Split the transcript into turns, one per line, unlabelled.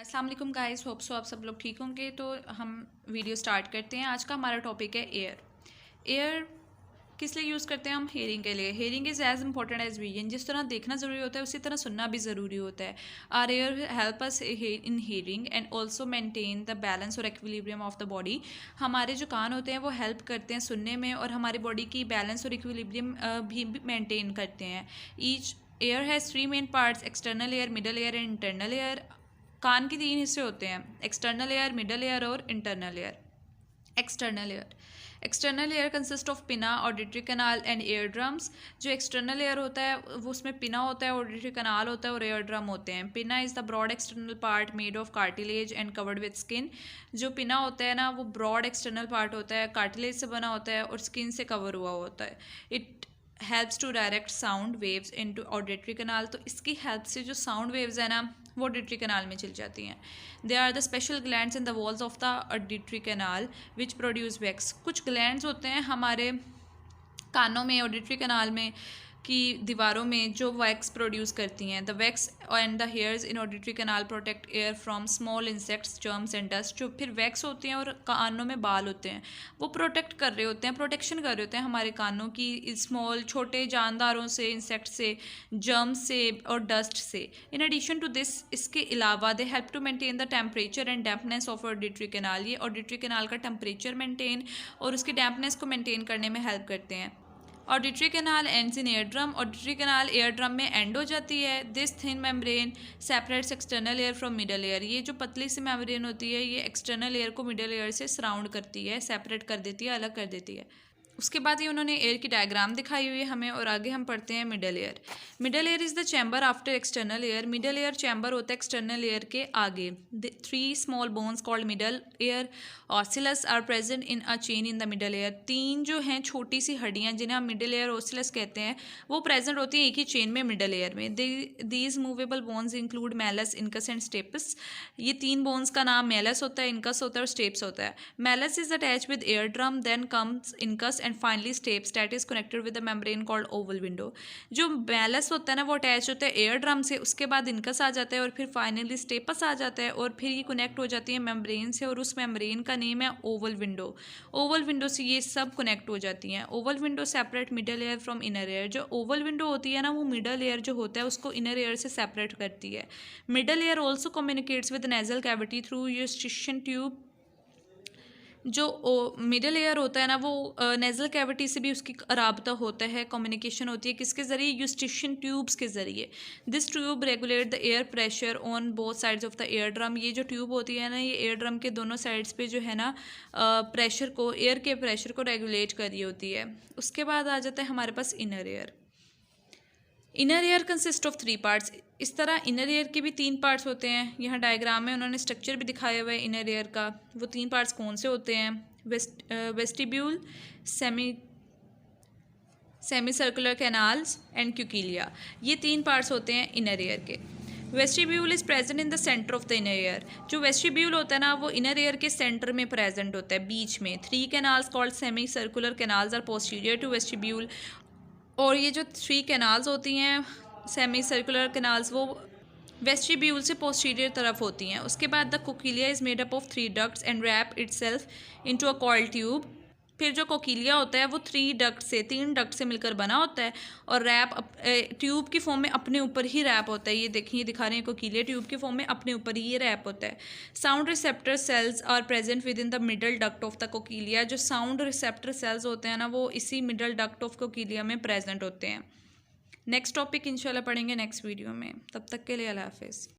अस्सलाम वालेकुम guys, hope so आप सब लोग ठीक होंगे। तो हम वीडियो स्टार्ट करते हैं। आज का हमारा टॉपिक है एयर किस लिए यूज़ करते हैं हम? हेयरिंग के लिए। Hearing is as important as vision. जिस तरह देखना ज़रूरी होता है उसी तरह सुनना भी ज़रूरी होता है। Our ear help us in hearing and also maintain the balance और इक्विलिब्रियम ऑफ द बॉडी। हमारे जो कान होते हैं वो हेल्प करते हैं सुनने में और हमारी बॉडी की बैलेंस और इक्विलिब्रियम भी मेंटेन करते हैं। Each ear has three main parts: external ear, middle ear and internal ear. कान के तीन हिस्से होते हैं: एक्सटर्नल एयर, मिडल एयर और internal ear. External ear consist of pinna, auditory canal and ear drums. जो एक्सटर्नल एयर होता है वो उसमें पिना होता है, ऑडिटरी कनाल होता है और एयर ड्रम होते हैं। Pinna is the broad external part made of cartilage and covered with skin. जो पिना होता है ना वो ब्रॉड एक्सटर्नल पार्ट होता है, कार्टिलेज से बना होता है और स्किन से कवर हुआ होता है। It helps to direct sound waves into auditory canal. तो इसकी हेल्प से जो साउंड वेव्स है ना वो ऑडिटरी कनाल में चल जाती हैं। They are the special glands in the walls of the auditory canal which produce wax. कुछ ग्लैंड्स होते हैं हमारे कानों में, ऑडिटरी कनाल में की दीवारों में जो वैक्स प्रोड्यूस करती हैं। The wax and the hairs in auditory canal protect ear from small insects, germs and dust. जो फिर वैक्स होती हैं और कानों में बाल होते हैं वो प्रोटेक्ट कर रहे होते हैं, प्रोटेक्शन कर रहे होते हैं हमारे कानों की स्मॉल छोटे जानदारों से, इंसेक्ट से, जर्म्स से और डस्ट से। इन एडिशन टू दिस, इसके अलावा they help to maintain the temperature and dampness of auditory canal. ये ऑडिटरी कनाल का टेम्परेचर मेंटेन और उसकी डैम्पनेस को मेंटेन करने में हेल्प करते हैं। Auditory canal ends in ear drum. Auditory canal ear drum में एंड हो जाती है। This thin membrane separates external ear from middle ear. ये जो पतली सी मेम्ब्रेन होती है ये एक्सटर्नल एयर को मिडल एयर से सराउंड करती है, सेपरेट कर देती है, अलग कर देती है। उसके बाद ये उन्होंने एयर की डायग्राम दिखाई हुई है हमें और आगे हम पढ़ते हैं middle ear. Middle ear is the chamber after external ear. Middle ear chamber होता है एक्सटर्नल एयर के आगे। Three small bones called middle ear ossicles are present in a chain in the middle ear. तीन जो हैं छोटी सी हड्डियाँ जिन्हें हम मिडल एयर ऑसिलस कहते हैं वो प्रेजेंट होती हैं एक ही चेन में मिडल एयर में। These movable bones include malleus, incus and stapes. ये तीन बोन्स का नाम मैलस होता है, इनकस होता है और स्टेप्स होता है। Malleus is attach with ear drum, then comes incus and finally stapes that is connected with the membrane called oval window. जो मैलस होता है ना वो अटैच होता है एयर ड्रम से, उसके बाद इनकस आ जाता है और फिर फाइनली स्टेपस आ जाता है और फिर ये कनेक्ट हो जाती है मेम्ब्रेन से और उस मेम्ब्रेन का नेम है ओवल विंडो। ओवल विंडो से ये सब कनेक्ट हो जाती हैं। Oval window separate middle air from inner ear. जो ओवल विंडो होती है ना वो मिडल एयर जो होता है उसको इनर एयर से सेपरेट करती है। Middle air also communicates with nasal cavity through Eustachian tube. जो मिडल एयर होता है ना वो नेज़ल कैविटी से भी उसकी राबता होता है, कम्युनिकेशन होती है। किसके ज़रिए? यूस्टिशियन ट्यूब्स के ज़रिए। This tube regulate the air pressure on both sides of the air drum. ये जो ट्यूब होती है ना ये एयर ड्रम के दोनों साइड्स पे जो है ना प्रेशर को, एयर के प्रेशर को रेगुलेट कर रही होती है। उसके बाद आ जाता है हमारे पास inner ear. Inner ear consist of three parts. इस तरह इनर एयर के भी तीन पार्ट्स होते हैं। यहाँ डायग्राम में उन्होंने स्ट्रक्चर भी दिखाया हुआ है इनर एयर का। वो तीन पार्ट्स कौन से होते हैं? Vestibule, semi circular canals and cochlea. ये तीन पार्ट्स होते हैं इनर एयर के। Vestibule is present in the centre of the inner ear. जो वेस्टिब्यूल होता है ना वो इनर एयर के सेंटर में प्रेजेंट होता है, बीच में। Three canals called semi circular canals are posterior to vestibule. और ये जो थ्री कैनाल्स होती हैं सेमी सर्कुलर कैनाल्स वो वेस्टिब्यूल से पोस्टीरियर तरफ होती हैं। उसके बाद the cochlea is made up of three ducts and wrap itself into a coiled tube. फिर जो कोकिलिया होता है वो तीन डक्ट से मिलकर बना होता है और रैप ट्यूब की फॉर्म में अपने ऊपर ही रैप होता है। ये देखिए दिखा रहे हैं कोकिलिया ट्यूब की फॉर्म में अपने ऊपर ही ये रैप होता है। Sound receptor cells are present within the middle duct of the cochlea. जो साउंड रिसेप्टर सेल्स होते हैं ना वो इसी मिडल डक्ट ऑफ कोकिलिया में प्रेजेंट होते हैं। नेक्स्ट टॉपिक इंशाल्लाह पढ़ेंगे नेक्स्ट वीडियो में। तब तक के लिए अल्लाह हाफिज़।